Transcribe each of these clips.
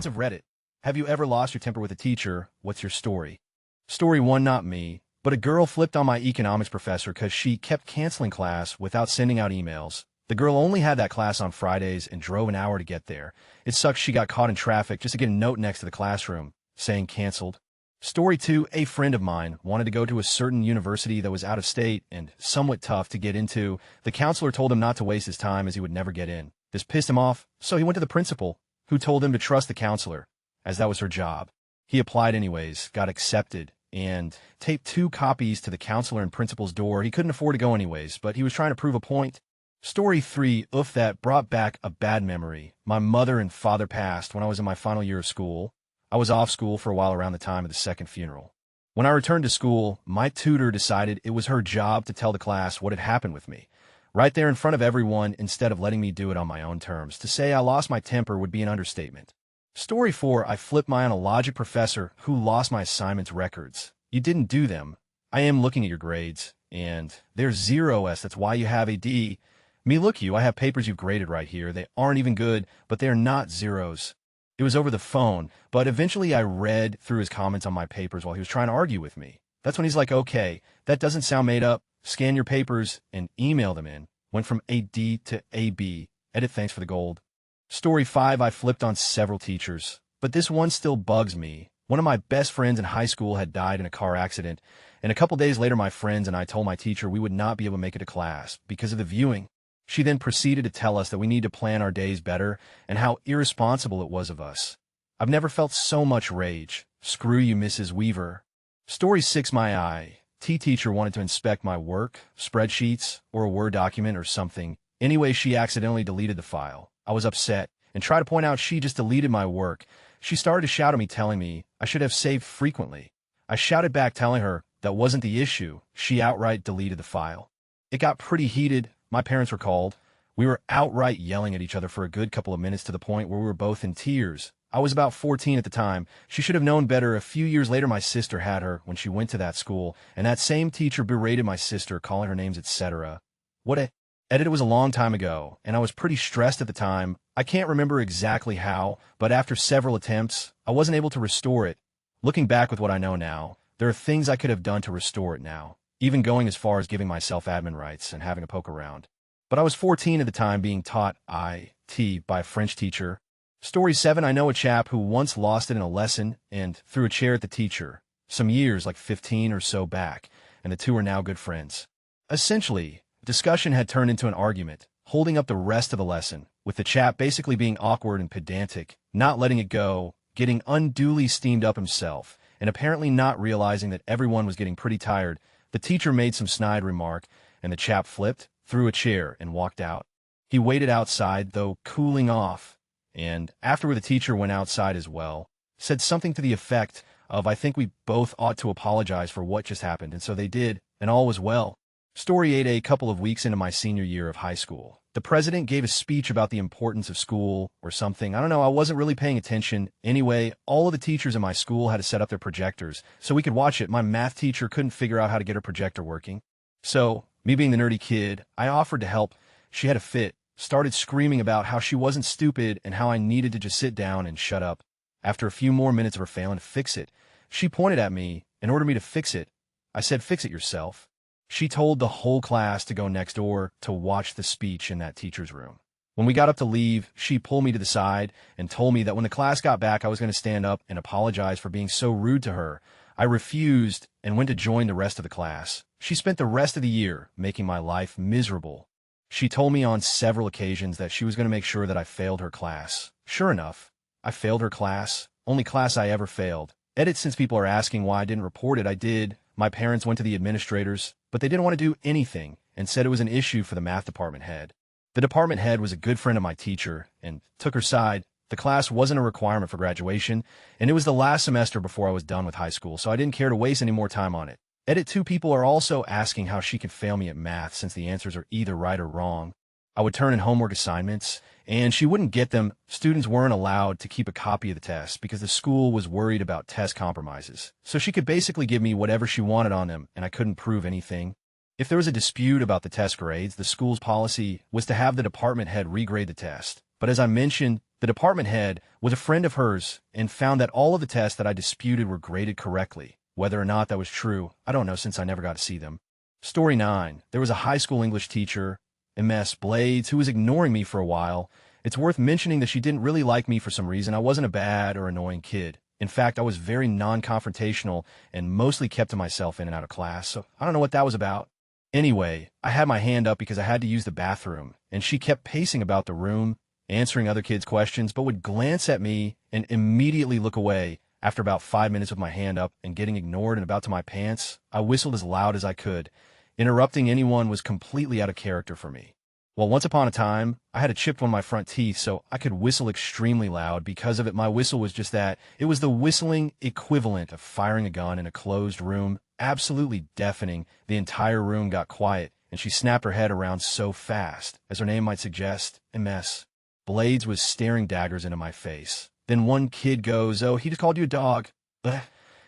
Students of Reddit, have you ever lost your temper with a teacher? What's your story? Story 1, not me, but a girl flipped on my economics professor because she kept canceling class without sending out emails. The girl only had that class on Fridays and drove an hour to get there. It sucks she got caught in traffic just to get a note next to the classroom saying canceled. Story 2, a friend of mine wanted to go to a certain university that was out of state and somewhat tough to get into. The counselor told him not to waste his time as he would never get in. This pissed him off, so he went to the principal, who told him to trust the counselor, as that was her job. He applied anyways, got accepted, and taped 2 copies to the counselor and principal's door. He couldn't afford to go anyways, but he was trying to prove a point. Story 3, oof, that brought back a bad memory. My mother and father passed when I was in my final year of school. I was off school for a while around the time of the second funeral. When I returned to school, my tutor decided it was her job to tell the class what had happened with me, right there in front of everyone instead of letting me do it on my own terms. To say I lost my temper would be an understatement. Story 4, I flipped my on a logic professor who lost my assignments records. You didn't do them. I am looking at your grades, and there's 0s. That's why you have a D. Me, look you, I have papers you've graded right here. They aren't even good, but they're not 0s. It was over the phone, but eventually I read through his comments on my papers while he was trying to argue with me. That's when he's like, okay, that doesn't sound made up. Scan your papers and email them in. Went from a D to a B. Edit, thanks for the gold. Story 5, I flipped on several teachers, but this one still bugs me. One of my best friends in high school had died in a car accident, and a couple days later my friends and I told my teacher we would not be able to make it to class because of the viewing. She then proceeded to tell us that we need to plan our days better and how irresponsible it was of us. I've never felt so much rage. Screw you, Mrs. Weaver. Story 6, my IT teacher wanted to inspect my work, spreadsheets, or a Word document or something. Anyway, she accidentally deleted the file. I was upset and tried to point out she just deleted my work. She started to shout at me, telling me I should have saved frequently. I shouted back, telling her that wasn't the issue. She outright deleted the file. It got pretty heated. My parents were called. We were outright yelling at each other for a good couple of minutes to the point where we were both in tears. I was about 14 at the time. She should have known better. A few years later, my sister had her when she went to that school, and that same teacher berated my sister, calling her names, etc. It was a long time ago, and I was pretty stressed at the time. I can't remember exactly how, but after several attempts, I wasn't able to restore it. Looking back with what I know now, there are things I could have done to restore it now, even going as far as giving myself admin rights and having a poke around. But I was 14 at the time, being taught IT by a French teacher. Story 7, I know a chap who once lost it in a lesson and threw a chair at the teacher, some years, like 15 or so back, and the two are now good friends. Essentially, discussion had turned into an argument, holding up the rest of the lesson, with the chap basically being awkward and pedantic, not letting it go, getting unduly steamed up himself, and apparently not realizing that everyone was getting pretty tired. The teacher made some snide remark, and the chap flipped, threw a chair, and walked out. He waited outside, though, cooling off, and afterward the teacher went outside as well, said something to the effect of, I think we both ought to apologize for what just happened, and so they did, and all was well. Story 8, a couple of weeks into my senior year of high school. The president gave a speech about the importance of school or something. I don't know, I wasn't really paying attention. Anyway, all of the teachers in my school had to set up their projectors so we could watch it. My math teacher couldn't figure out how to get her projector working. So, me being the nerdy kid, I offered to help. She had a fit, started screaming about how she wasn't stupid and how I needed to just sit down and shut up. After a few more minutes of her failing to fix it, she pointed at me and ordered me to fix it. I said, fix it yourself. She told the whole class to go next door to watch the speech in that teacher's room. When we got up to leave, she pulled me to the side and told me that when the class got back, I was going to stand up and apologize for being so rude to her. I refused and went to join the rest of the class. She spent the rest of the year making my life miserable. She told me on several occasions that she was going to make sure that I failed her class. Sure enough, I failed her class, only class I ever failed. Edit, since people are asking why I didn't report it, I did. My parents went to the administrators, but they didn't want to do anything and said it was an issue for the math department head. The department head was a good friend of my teacher and took her side. The class wasn't a requirement for graduation, and it was the last semester before I was done with high school, so I didn't care to waste any more time on it. Edit, 2 people are also asking how she could fail me at math since the answers are either right or wrong. I would turn in homework assignments, and she wouldn't get them. Students weren't allowed to keep a copy of the test because the school was worried about test compromises. So she could basically give me whatever she wanted on them, and I couldn't prove anything. If there was a dispute about the test grades, the school's policy was to have the department head regrade the test. But as I mentioned, the department head was a friend of hers and found that all of the tests that I disputed were graded correctly. Whether or not that was true, I don't know since I never got to see them. Story 9. There was a high school English teacher, Ms. Blades, who was ignoring me for a while. It's worth mentioning that she didn't really like me for some reason. I wasn't a bad or annoying kid. In fact, I was very non-confrontational and mostly kept to myself in and out of class, so I don't know what that was about. Anyway, I had my hand up because I had to use the bathroom, and she kept pacing about the room, answering other kids' questions, but would glance at me and immediately look away. After about 5 minutes with my hand up and getting ignored and about to my pants, I whistled as loud as I could. Interrupting anyone was completely out of character for me. Well, once upon a time, I had chipped one of my front teeth, so I could whistle extremely loud. Because of it, my whistle was just that. It was the whistling equivalent of firing a gun in a closed room, absolutely deafening. The entire room got quiet, and she snapped her head around so fast, as her name might suggest, Ms. Blades was staring daggers into my face. Then one kid goes, "Oh, he just called you a dog." Ugh.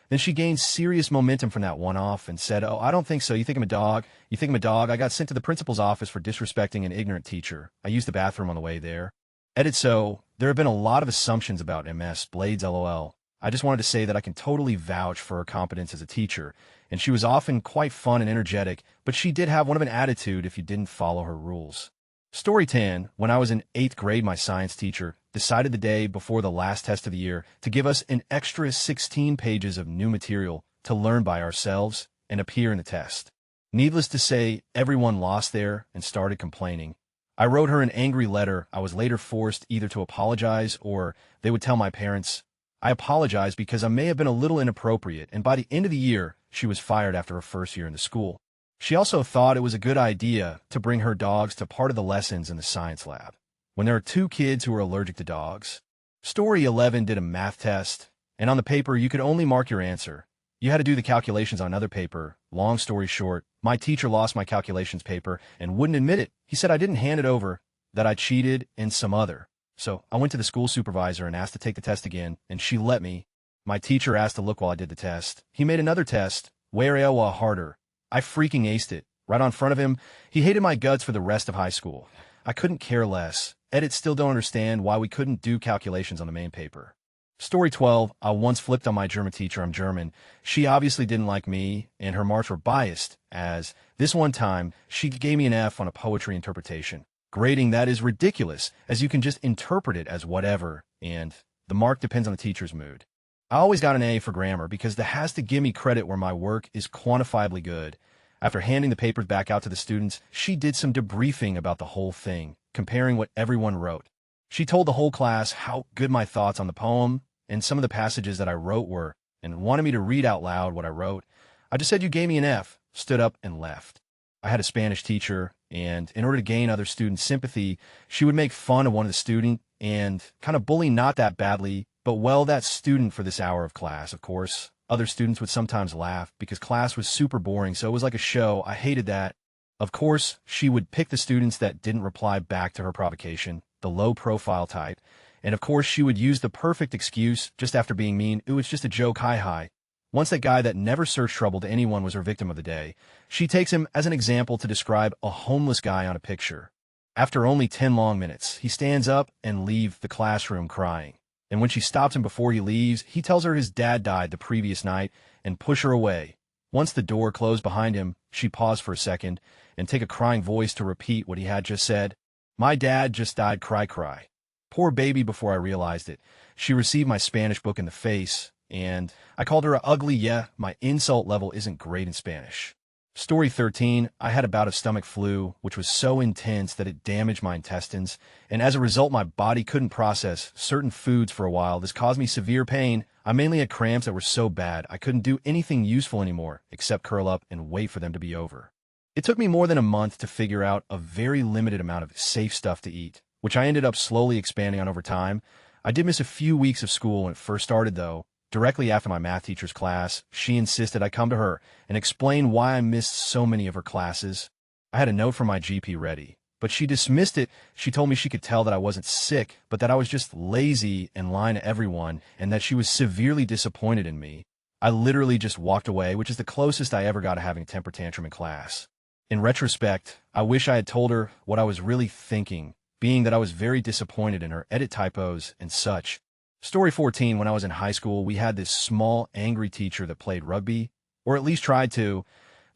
Then she gained serious momentum from that one-off and said, "Oh, I don't think so. You think I'm a dog? You think I'm a dog? I got sent to the principal's office for disrespecting an ignorant teacher. I used the bathroom on the way there." Edit. So, there have been a lot of assumptions about Ms. Blades, lol. I just wanted to say that I can totally vouch for her competence as a teacher, and she was often quite fun and energetic, but she did have one of an attitude if you didn't follow her rules. Story 10. When I was in 8th grade, my science teacher decided the day before the last test of the year to give us an extra 16 pages of new material to learn by ourselves and appear in the test. Needless to say, everyone lost there and started complaining. I wrote her an angry letter. I was later forced either to apologize or they would tell my parents. I apologized because I may have been a little inappropriate, and by the end of the year, she was fired after her first year in the school. She also thought it was a good idea to bring her dogs to part of the lessons in the science lab, when there are 2 kids who are allergic to dogs. Story 11 did a math test, and on the paper you could only mark your answer. You had to do the calculations on another paper. Long story short, my teacher lost my calculations paper and wouldn't admit it. He said I didn't hand it over, that I cheated in some other. So I went to the school supervisor and asked to take the test again, and she let me. My teacher asked to look while I did the test. He made another test, way harder. I freaking aced it. Right on front of him, he hated my guts for the rest of high school. I couldn't care less. Edit. Still don't understand why we couldn't do calculations on the main paper. Story 12. I once flipped on my German teacher. I'm German. She obviously didn't like me, and her marks were biased, as this one time, she gave me an F on a poetry interpretation. Grading that is ridiculous, as you can just interpret it as whatever, and the mark depends on the teacher's mood. I always got an A for grammar because that has to give me credit where my work is quantifiably good. After handing the papers back out to the students, she did some debriefing about the whole thing, comparing what everyone wrote. She told the whole class how good my thoughts on the poem and some of the passages that I wrote were, and wanted me to read out loud what I wrote. I just said, "You gave me an F," stood up, and left. I had a Spanish teacher, and in order to gain other students' sympathy, she would make fun of one of the students and kind of bully not that badly, but well, that student for this hour of class, of course. Other students would sometimes laugh because class was super boring, so it was like a show. I hated that. Of course, she would pick the students that didn't reply back to her provocation, the low-profile type, and of course she would use the perfect excuse just after being mean. It was just a joke, hi. Once that guy that never searched trouble to anyone was her victim of the day. She takes him as an example to describe a homeless guy on a picture. After only 10 long minutes, he stands up and leaves the classroom crying. And when she stops him before he leaves, he tells her his dad died the previous night and push her away. Once the door closed behind him, she paused for a second and take a crying voice to repeat what he had just said. "My dad just died, cry. Poor baby. Before I realized it, she received my Spanish book in the face, and I called her ugly. Yeah, my insult level isn't great in Spanish. Story 13. I had a bout of stomach flu, which was so intense that it damaged my intestines, and as a result, my body couldn't process certain foods for a while. This caused me severe pain. I mainly had cramps that were so bad I couldn't do anything useful anymore except curl up and wait for them to be over. It took me more than a month to figure out a very limited amount of safe stuff to eat, which I ended up slowly expanding on over time. I did miss a few weeks of school when it first started, though. Directly after my math teacher's class, she insisted I come to her and explain why I missed so many of her classes. I had a note from my GP ready, but she dismissed it. She told me she could tell that I wasn't sick, but that I was just lazy and lying to everyone, and that she was severely disappointed in me. I literally just walked away, which is the closest I ever got to having a temper tantrum in class. In retrospect, I wish I had told her what I was really thinking, being that I was very disappointed in her edit typos and such. Story 14, when I was in high school, we had this small, angry teacher that played rugby, or at least tried to,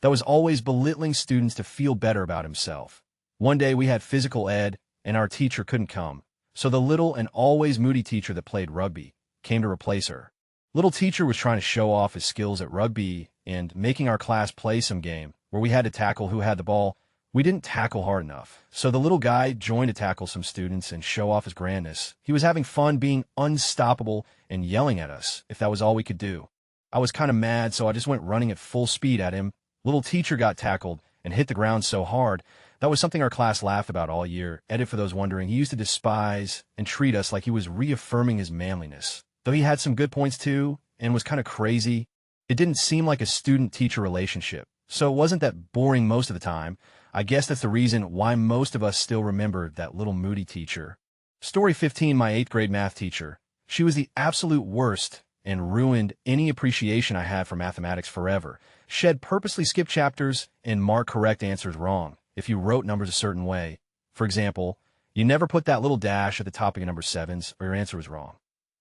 that was always belittling students to feel better about himself. One day we had physical ed, and our teacher couldn't come, so the little and always moody teacher that played rugby came to replace her. Little teacher was trying to show off his skills at rugby and making our class play some game where we had to tackle who had the ball. We didn't tackle hard enough, so the little guy joined to tackle some students and show off his grandness. He was having fun being unstoppable and yelling at us if that was all we could do. I was kind of mad, so I just went running at full speed at him. Little teacher got tackled and hit the ground so hard. That was something our class laughed about all year. Edit for those wondering, he used to despise and treat us like he was reaffirming his manliness. Though he had some good points too, and was kind of crazy, it didn't seem like a student-teacher relationship. So it wasn't that boring most of the time. I guess that's the reason why most of us still remember that little moody teacher. Story 15, my 8th grade math teacher. She was the absolute worst and ruined any appreciation I had for mathematics forever. She'd purposely skip chapters and mark correct answers wrong if you wrote numbers a certain way. For example, you never put that little dash at the top of your number sevens or your answer was wrong.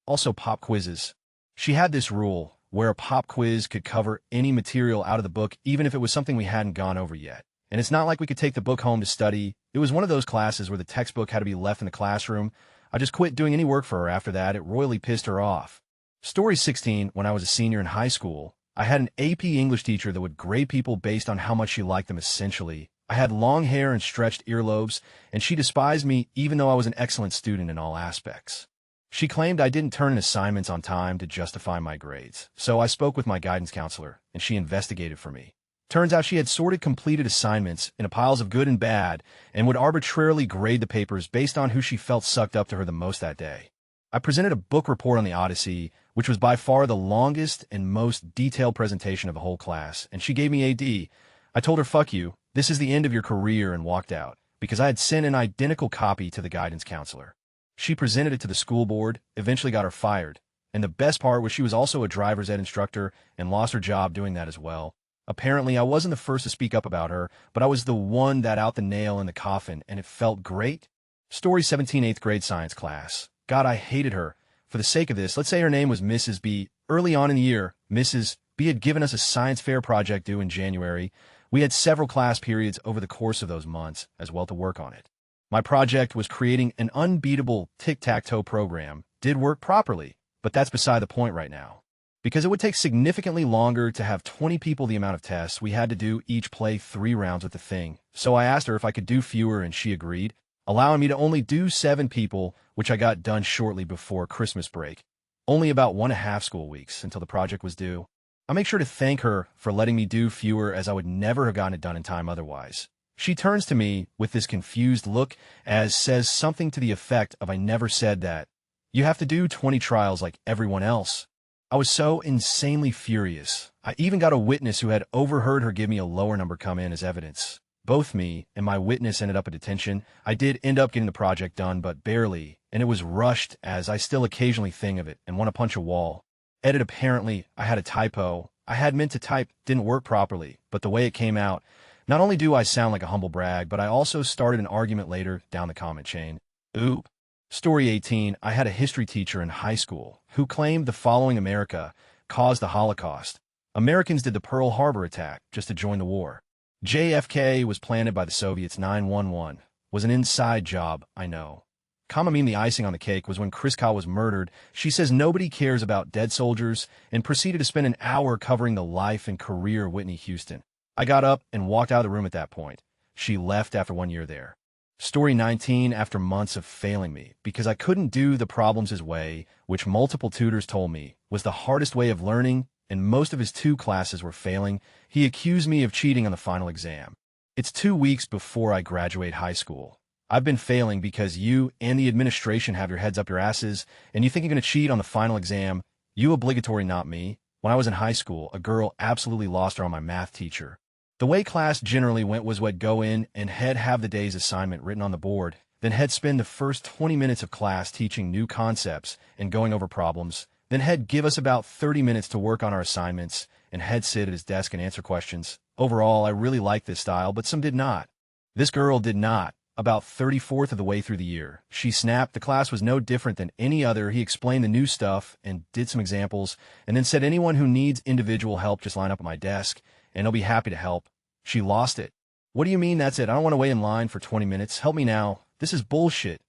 Also, pop quizzes. She had this rule where a pop quiz could cover any material out of the book even if it was something we hadn't gone over yet. And it's not like we could take the book home to study. It was one of those classes where the textbook had to be left in the classroom. I just quit doing any work for her after that. It royally pissed her off. Story 16, when I was a senior in high school, I had an AP English teacher that would grade people based on how much she liked them essentially. I had long hair and stretched earlobes, and she despised me even though I was an excellent student in all aspects. She claimed I didn't turn in assignments on time to justify my grades, so I spoke with my guidance counselor, and she investigated for me. Turns out she had sorted completed assignments into piles of good and bad and would arbitrarily grade the papers based on who she felt sucked up to her the most that day. I presented a book report on the Odyssey, which was by far the longest and most detailed presentation of the whole class, and she gave me a D. I told her, "Fuck you, this is the end of your career," and walked out, because I had sent an identical copy to the guidance counselor. She presented it to the school board, eventually got her fired, and the best part was she was also a driver's ed instructor and lost her job doing that as well. Apparently, I wasn't the first to speak up about her, but I was the one that out the nail in the coffin, and it felt great. Story 17, 8th grade science class. God, I hated her. For the sake of this, let's say her name was Mrs. B. Early on in the year, Mrs. B had given us a science fair project due in January. We had several class periods over the course of those months as well to work on it. My project was creating an unbeatable tic-tac-toe program. Did work properly, but that's beside the point right now. Because it would take significantly longer to have 20 people the amount of tests we had to do each play 3 rounds with the thing. So I asked her if I could do fewer and she agreed, allowing me to only do 7 people, which I got done shortly before Christmas break. Only about 1.5 school weeks until the project was due. I make sure to thank her for letting me do fewer as I would never have gotten it done in time otherwise. She turns to me with this confused look as says something to the effect of "I never said that. You have to do 20 trials like everyone else." I was so insanely furious. I even got a witness who had overheard her give me a lower number come in as evidence. Both me and my witness ended up at detention. I did end up getting the project done, but barely, and it was rushed as I still occasionally think of it and want to punch a wall. Edit, apparently, I had a typo. I had meant to type, didn't work properly, but the way it came out, not only do I sound like a humble brag, but I also started an argument later down the comment chain. Oop. Story 18, I had a history teacher in high school who claimed the following: America caused the Holocaust. Americans did the Pearl Harbor attack just to join the war. JFK was planted by the Soviets. 9/11 was an inside job, I know. Comma mean the icing on the cake was when Chris Kyle was murdered. She says nobody cares about dead soldiers and proceeded to spend an hour covering the life and career of Whitney Houston. I got up and walked out of the room at that point. She left after 1 year there. Story 19, after months of failing me because I couldn't do the problems his way, which multiple tutors told me was the hardest way of learning, and most of his 2 classes were failing, he accused me of cheating on the final exam. It's 2 weeks before I graduate high school. I've been failing because you and the administration have your heads up your asses, and you think you're going to cheat on the final exam. You obligatory, not me. When I was in high school, a girl absolutely lost her on my math teacher. The way class generally went was we'd go in and he'd have the day's assignment written on the board, then he'd spend the first 20 minutes of class teaching new concepts and going over problems, then he'd give us about 30 minutes to work on our assignments, and he'd sit at his desk and answer questions. Overall, I really liked this style, but some did not. This girl did not. about 34th of the way through the year. She snapped. The class was no different than any other. He explained the new stuff and did some examples, and then said anyone who needs individual help just line up at my desk, and he'll be happy to help. She lost it. What do you mean that's it? I don't want to wait in line for 20 minutes. Help me now. This is bullshit.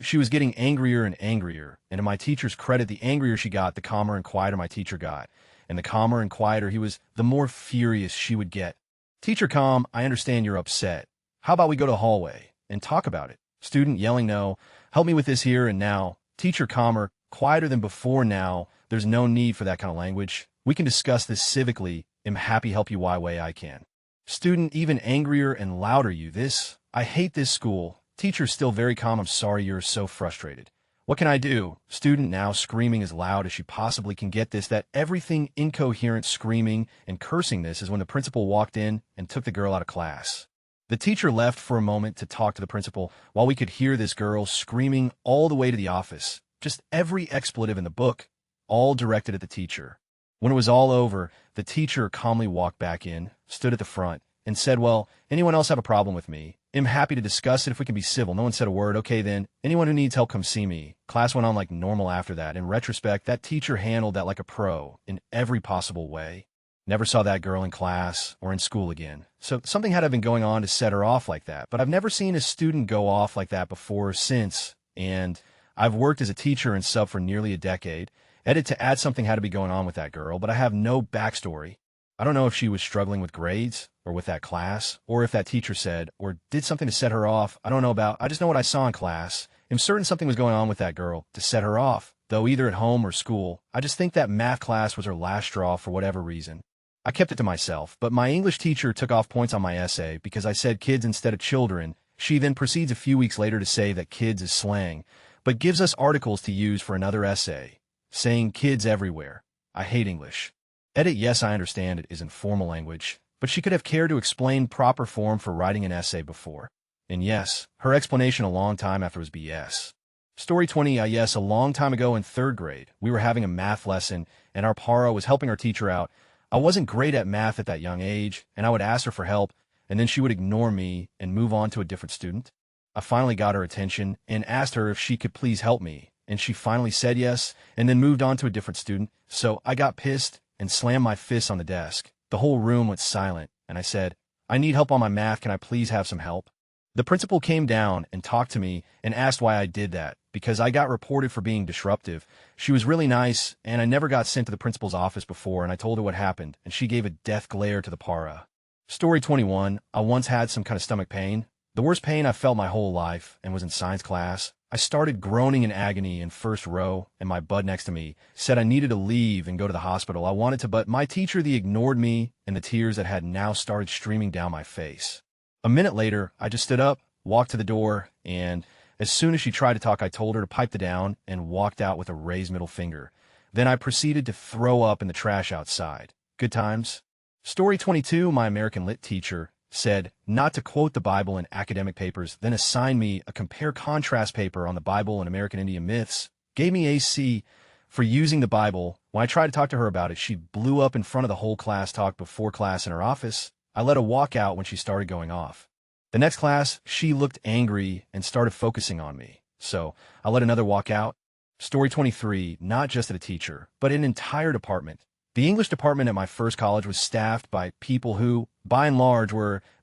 She was getting angrier and angrier, and to my teacher's credit, the angrier she got, the calmer and quieter my teacher got. And the calmer and quieter he was, the more furious she would get. Teacher calm, I understand you're upset. How about we go to the hallway and talk about it? Student yelling no, help me with this here and now. Teacher calmer, quieter than before now. There's no need for that kind of language. We can discuss this civically. Am happy help you why way I can. Student even angrier and louder you this. I hate this school. Teacher still very calm. I'm sorry you're so frustrated. What can I do? Student now screaming as loud as she possibly can get this, that everything incoherent screaming and cursing this is when the principal walked in and took the girl out of class. The teacher left for a moment to talk to the principal while we could hear this girl screaming all the way to the office. Just every expletive in the book, all directed at the teacher. When it was all over, the teacher calmly walked back in, stood at the front, and said, well, anyone else have a problem with me? I'm happy to discuss it if we can be civil. No one said a word. Okay, then. Anyone who needs help, come see me. Class went on like normal after that. In retrospect, that teacher handled that like a pro in every possible way. Never saw that girl in class or in school again. So something had to have been going on to set her off like that. But I've never seen a student go off like that before or since. And I've worked as a teacher and sub for nearly a decade. To add something had to be going on with that girl, but I have no backstory. I don't know if she was struggling with grades or with that class, or if that teacher said or did something to set her off. I don't know about. I just know what I saw in class. I'm certain something was going on with that girl to set her off, though either at home or school. I just think that math class was her last straw for whatever reason. I kept it to myself, but my English teacher took off points on my essay because I said kids instead of children. She then proceeds a few weeks later to say that kids is slang, but gives us articles to use for another essay, saying kids everywhere. I hate English. Yes, I understand it is informal language, but she could have cared to explain proper form for writing an essay before. And yes, her explanation a long time after was BS. Story 20, yes, a long time ago in 3rd grade, we were having a math lesson, and our para was helping our teacher out. I wasn't great at math at that young age, and I would ask her for help, and then she would ignore me and move on to a different student. I finally got her attention and asked her if she could please help me, and she finally said yes, and then moved on to a different student. So I got pissed and slammed my fists on the desk. The whole room went silent, and I said, I need help on my math. Can I please have some help? The principal came down and talked to me and asked why I did that, because I got reported for being disruptive. She was really nice, and I never got sent to the principal's office before, and I told her what happened, and she gave a death glare to the para. Story 21, I once had some kind of stomach pain. The worst pain I felt my whole life, and was in science class. I started groaning in agony in first row, and my bud next to me said I needed to leave and go to the hospital. I wanted to, but my teacher ignored me and the tears that had now started streaming down my face. A minute later, I just stood up, walked to the door, and as soon as she tried to talk, I told her to pipe down and walked out with a raised middle finger. Then I proceeded to throw up in the trash outside. Good times. Story 22, my American Lit teacher said not to quote the Bible in academic papers, then assigned me a compare-contrast paper on the Bible and American Indian myths, gave me a C for using the Bible. When I tried to talk to her about it, she blew up in front of the whole class, talked before class in her office. I let her walk out when she started going off. The next class, she looked angry and started focusing on me, so I let another walk out. Story 23, not just at a teacher, but an entire department. The English department at my first college was staffed by people who, by and large,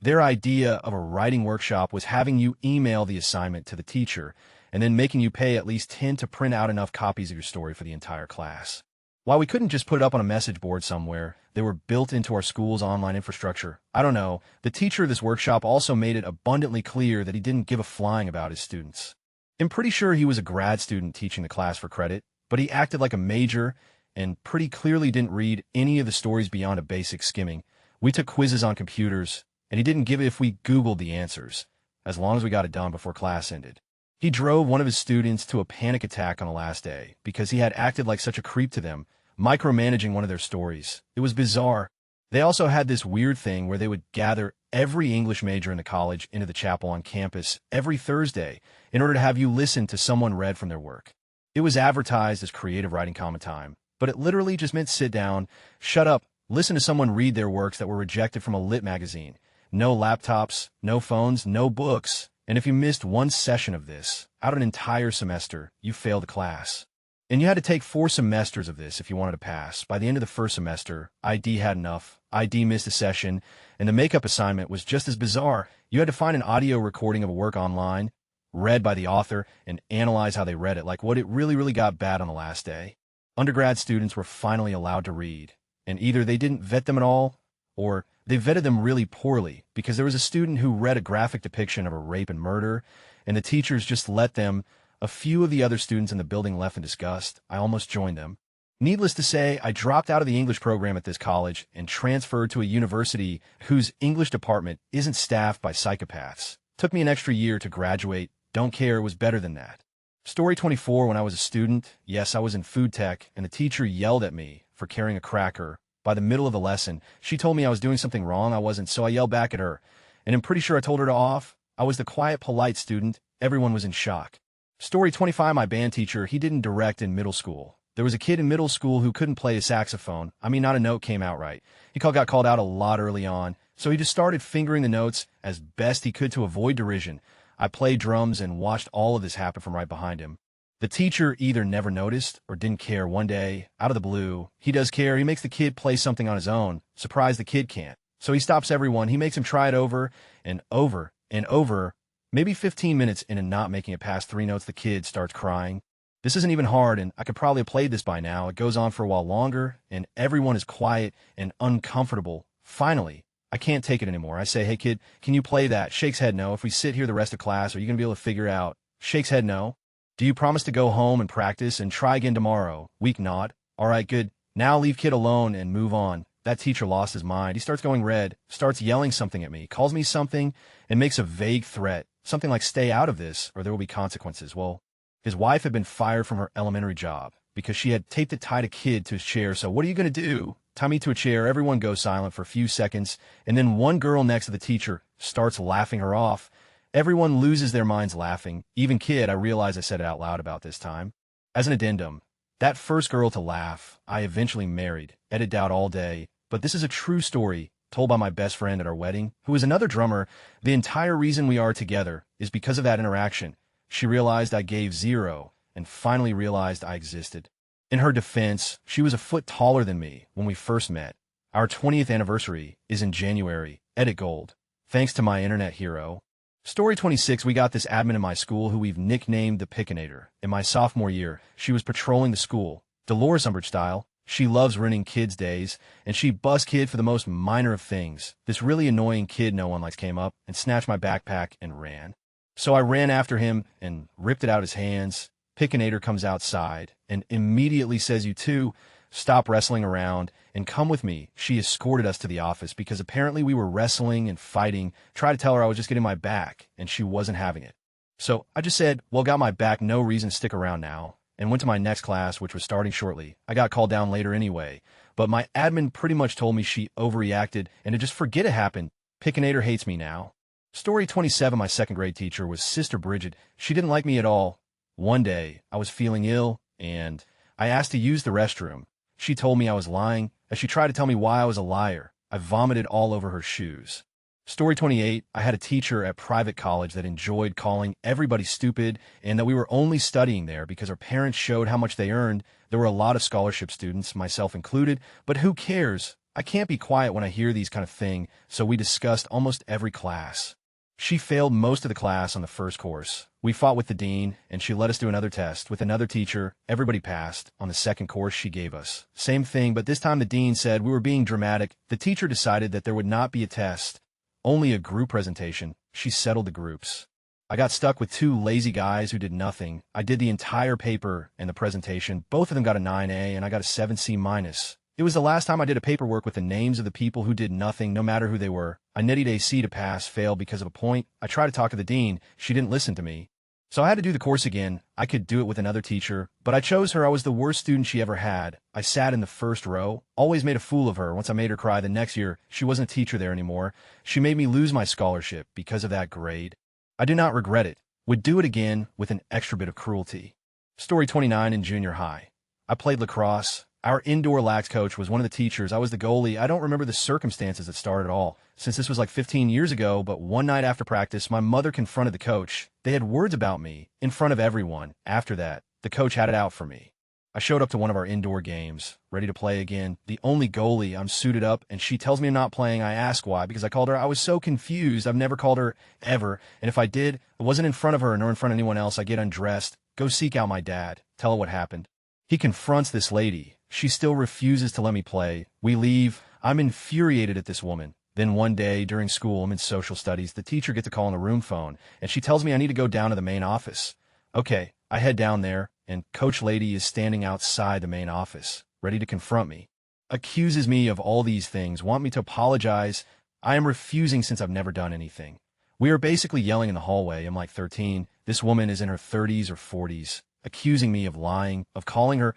their idea of a writing workshop was having you email the assignment to the teacher and then making you pay at least 10 to print out enough copies of your story for the entire class. While we couldn't just put it up on a message board somewhere, they were built into our school's online infrastructure. I don't know, the teacher of this workshop also made it abundantly clear that he didn't give a flying about his students. I'm pretty sure he was a grad student teaching the class for credit, but he acted like a major and pretty clearly didn't read any of the stories beyond a basic skimming. We took quizzes on computers, and he didn't give it if we Googled the answers, as long as we got it done before class ended. He drove one of his students to a panic attack on the last day because he had acted like such a creep to them, micromanaging one of their stories. It was bizarre. They also had this weird thing where they would gather every English major in the college into the chapel on campus every Thursday in order to have you listen to someone read from their work. It was advertised as creative writing common time, but it literally just meant sit down, shut up, listen to someone read their works that were rejected from a lit magazine. No laptops, no phones, no books. And if you missed one session of this, out of an entire semester, you failed the class. And you had to take 4 semesters of this if you wanted to pass. By the end of the first semester, ID had enough. ID missed a session, and the makeup assignment was just as bizarre. You had to find an audio recording of a work online, read by the author, and analyze how they read it, like what it really got bad on the last day. Undergrad students were finally allowed to read, and either they didn't vet them at all, or they vetted them really poorly, because there was a student who read a graphic depiction of a rape and murder, and the teachers just let them. A few of the other students in the building left in disgust. I almost joined them. Needless to say, I dropped out of the English program at this college and transferred to a university whose English department isn't staffed by psychopaths. Took me an extra year to graduate. Don't care, it was better than that. Story 24, when I was a student, yes, I was in food tech, and the teacher yelled at me for carrying a cracker. By the middle of the lesson, she told me I was doing something wrong. I wasn't, so I yelled back at her. And I'm pretty sure I told her to off. I was the quiet, polite student. Everyone was in shock. Story 25, my band teacher, he didn't direct in middle school. There was a kid in middle school who couldn't play a saxophone. I mean, not a note came out right. He got called out a lot early on, so he just started fingering the notes as best he could to avoid derision. I played drums and watched all of this happen from right behind him. The teacher either never noticed or didn't care. One day, out of the blue, he does care. He makes the kid play something on his own. Surprised the kid can't. So he stops everyone. He makes him try it over and over and over. Maybe 15 minutes in and not making it past 3 notes, the kid starts crying. This isn't even hard, and I could probably have played this by now. It goes on for a while longer, and everyone is quiet and uncomfortable. Finally, I can't take it anymore. I say, hey kid, can you play that? Shakes head no. If we sit here the rest of class, are you going to be able to figure out? Shakes head no. Do you promise to go home and practice and try again tomorrow? Weak nod. All right, good. Now leave kid alone and move on. That teacher lost his mind. He starts going red, starts yelling something at me, calls me something, and makes a vague threat. Something like, stay out of this, or there will be consequences. Well, his wife had been fired from her elementary job because she had taped it tied a kid to his chair. So what are you going to do? Tie me to a chair. Everyone goes silent for a few seconds, and then one girl next to the teacher starts laughing her off. Everyone loses their minds laughing. Even kid, I realize I said it out loud about this time. As an addendum, that first girl to laugh, I eventually married. Edited out all day, but this is a true story told by my best friend at our wedding, who is another drummer. The entire reason we are together is because of that interaction. She realized I gave 0 and finally realized I existed. In her defense, she was a foot taller than me when we first met. Our 20th anniversary is in January. Edit gold. Thanks to my internet hero. Story 26, we got this admin in my school who we've nicknamed the Pickinator. In my sophomore year, she was patrolling the school, Dolores Umbridge style. She loves ruining kids' days, and she busts kid for the most minor of things. This really annoying kid no one likes came up and snatched my backpack and ran. So I ran after him and ripped it out of his hands. Pickinator comes outside and immediately says, you two, stop wrestling around and come with me. She escorted us to the office because apparently we were wrestling and fighting. Tried to tell her I was just getting my back, and she wasn't having it. So I just said, well, got my back, no reason to stick around now, and went to my next class, which was starting shortly. I got called down later anyway, but my admin pretty much told me she overreacted and to just forget it happened. Pickinator hates me now. Story 27, my second grade teacher was Sister Bridget. She didn't like me at all. One day, I was feeling ill, and I asked to use the restroom. She told me I was lying, as she tried to tell me why I was a liar. I vomited all over her shoes. Story 28, I had a teacher at private college that enjoyed calling everybody stupid and that we were only studying there because our parents showed how much they earned. There were a lot of scholarship students, myself included, but who cares? I can't be quiet when I hear these kind of things, so we discussed almost every class. She failed most of the class on the first course. We fought with the dean, and she let us do another test with another teacher. Everybody passed. On the second course she gave us. Same thing, but this time the dean said we were being dramatic. The teacher decided that there would not be a test, only a group presentation. She settled the groups. I got stuck with 2 lazy guys who did nothing. I did the entire paper and the presentation. Both of them got a 9A, and I got a 7C-. It was the last time I did a paperwork with the names of the people who did nothing, no matter who they were. I netted a C to pass, failed because of a point. I tried to talk to the dean. She didn't listen to me. So I had to do the course again. I could do it with another teacher, but I chose her. I was the worst student she ever had. I sat in the first row, always made a fool of her. Once I made her cry, the next year, she wasn't a teacher there anymore. She made me lose my scholarship because of that grade. I do not regret it. Would do it again with an extra bit of cruelty. Story 29, in junior high. I played lacrosse. Our indoor lax coach was one of the teachers. I was the goalie. I don't remember the circumstances that started at all, since this was like 15 years ago, but one night after practice, my mother confronted the coach. They had words about me in front of everyone. After that, the coach had it out for me. I showed up to one of our indoor games, ready to play again. The only goalie, I'm suited up, and she tells me I'm not playing. I ask why, because I called her. I was so confused. I've never called her ever, and if I did, it wasn't in front of her nor in front of anyone else. I get undressed, go seek out my dad, tell her what happened. He confronts this lady. She still refuses to let me play. We leave. I'm infuriated at this woman. Then one day during school, I'm in social studies, the teacher gets a call on the room phone, and she tells me I need to go down to the main office. Okay, I head down there, and Coach Lady is standing outside the main office, ready to confront me. Accuses me of all these things, want me to apologize. I am refusing since I've never done anything. We are basically yelling in the hallway. I'm like 13. This woman is in her 30s or 40s, accusing me of lying, of calling her,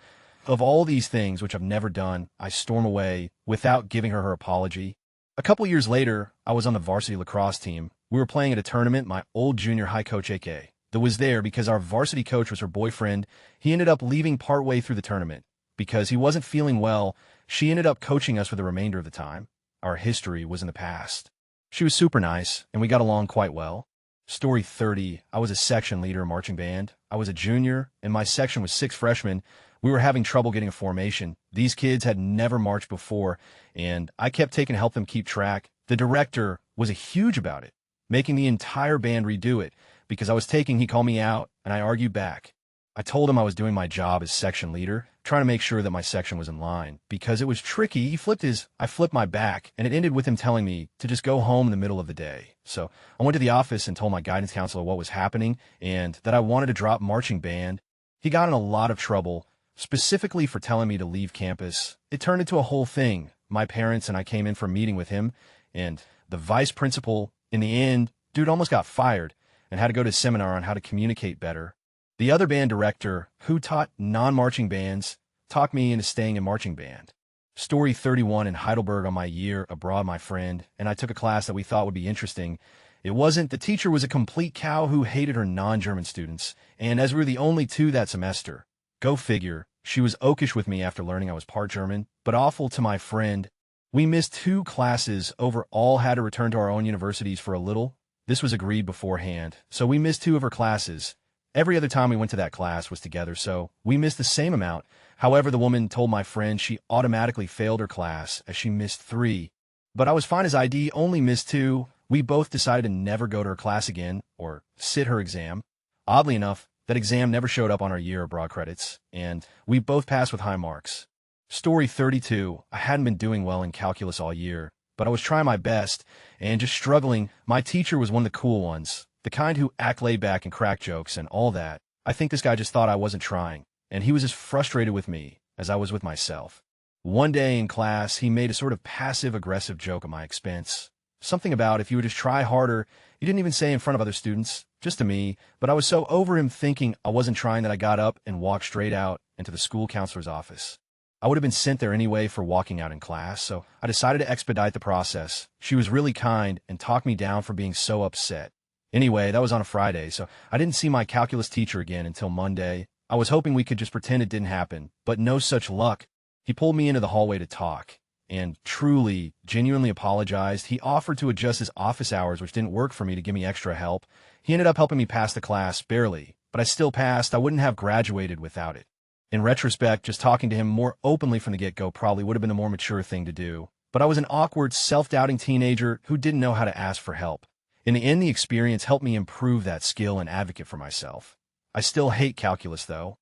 of all these things which I've never done. I storm away without giving her apology. A couple years later, I was on the varsity lacrosse team. We were playing at a tournament. My old junior high coach, AK, that was there because our varsity coach was her boyfriend. He ended up leaving partway through the tournament because he wasn't feeling well. She ended up coaching us for the remainder of the time. Our history was in the past. She was super nice, and we got along quite well. Story 30, I was a section leader in marching band. I was a junior, and my section was 6 freshmen. We were having trouble getting a formation. These kids had never marched before, and I kept taking to help them keep track. The director was huge about it, making the entire band redo it. Because I was taking, he called me out, and I argued back. I told him I was doing my job as section leader, trying to make sure that my section was in line. Because it was tricky, I flipped my back, and it ended with him telling me to just go home in the middle of the day. So I went to the office and told my guidance counselor what was happening, and that I wanted to drop marching band. He got in a lot of trouble, specifically for telling me to leave campus. It turned into a whole thing. My parents and I came in for a meeting with him, and the vice principal, in the end, dude almost got fired and had to go to a seminar on how to communicate better. The other band director, who taught non-marching bands, talked me into staying in marching band. Story 31, in Heidelberg on my year abroad, my friend and I took a class that we thought would be interesting. It wasn't. The teacher was a complete cow who hated her non-German students, and as we were the only 2 that semester, go figure, she was oakish with me after learning I was part German, but awful to my friend. We missed 2 classes over, all had to return to our own universities for a little. This was agreed beforehand, so we missed 2 of her classes. Every other time we went to that class was together, so we missed the same amount. However, the woman told my friend she automatically failed her class as she missed 3. But I was fine as ID only missed 2. We both decided to never go to her class again or sit her exam. Oddly enough, that exam never showed up on our year abroad credits, and we both passed with high marks. Story 32, I hadn't been doing well in calculus all year, but I was trying my best and just struggling. My teacher was one of the cool ones, the kind who act laid back and crack jokes and all that. I think this guy just thought I wasn't trying, and he was as frustrated with me as I was with myself. One day in class, he made a sort of passive-aggressive joke at my expense. Something about if you would just try harder. He didn't even say in front of other students, just to me, but I was so over him thinking I wasn't trying that I got up and walked straight out into the school counselor's office. I would have been sent there anyway for walking out in class, so I decided to expedite the process. She was really kind and talked me down for being so upset. Anyway, that was on a Friday, so I didn't see my calculus teacher again until Monday. I was hoping we could just pretend it didn't happen, but no such luck. He pulled me into the hallway to talk, and truly, genuinely apologized. He offered to adjust his office hours, which didn't work for me, to give me extra help. He ended up helping me pass the class, barely, but I still passed. I wouldn't have graduated without it. In retrospect, just talking to him more openly from the get-go probably would have been the more mature thing to do. But I was an awkward, self-doubting teenager who didn't know how to ask for help. In the end, the experience helped me improve that skill and advocate for myself. I still hate calculus, though.